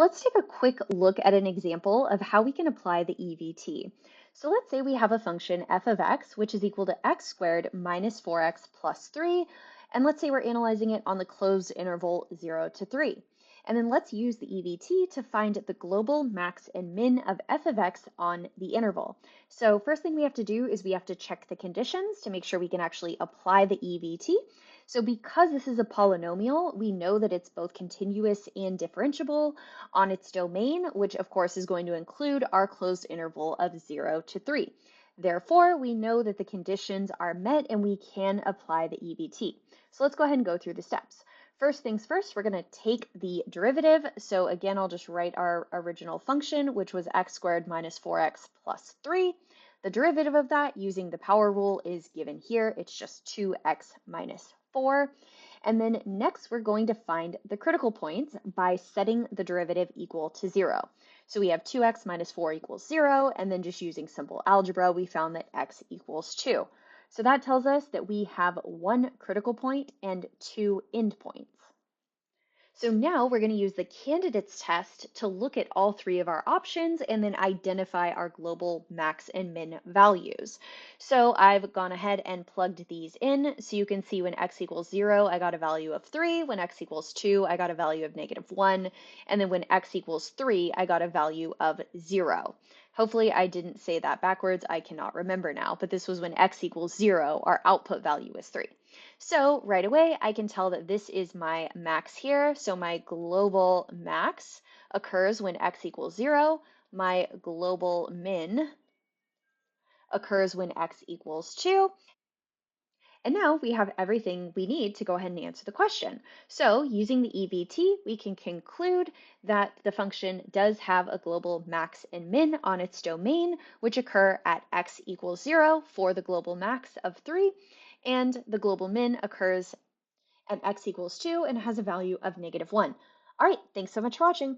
So let's take a quick look at an example of how we can apply the EVT. So let's say we have a function f of x, which is equal to x squared minus 4x plus 3. And let's say we're analyzing it on the closed interval 0 to 3. And then let's use the EVT to find the global max and min of f of x on the interval. So first thing we have to do is we have to check the conditions to make sure we can actually apply the EVT. So because this is a polynomial, we know that it's both continuous and differentiable on its domain, which of course is going to include our closed interval of 0 to 3. Therefore, we know that the conditions are met and we can apply the EVT. So let's go ahead and go through the steps. First things first, we're going to take the derivative. So again, I'll just write our original function, which was x squared minus 4x plus 3. The derivative of that using the power rule is given here. It's just 2x minus 4. And then next, we're going to find the critical points by setting the derivative equal to 0. So we have 2x minus 4 equals 0, and then just using simple algebra, we found that x equals 2. So that tells us that we have one critical point and two endpoints. So now we're going to use the candidates test to look at all three of our options and then identify our global max and min values. So I've gone ahead and plugged these in. So you can see when x equals 0, I got a value of 3. When x equals 2, I got a value of -1. And then when x equals 3, I got a value of 0. Hopefully I didn't say that backwards. I cannot remember now, but this was when x equals 0, our output value is 3. So right away, I can tell that this is my max here. So my global max occurs when x equals 0. My global min occurs when x equals 2. And now we have everything we need to go ahead and answer the question. So using the EVT, we can conclude that the function does have a global max and min on its domain, which occur at x equals 0 for the global max of 3, and the global min occurs at x equals 2 and has a value of -1. All right, thanks so much for watching.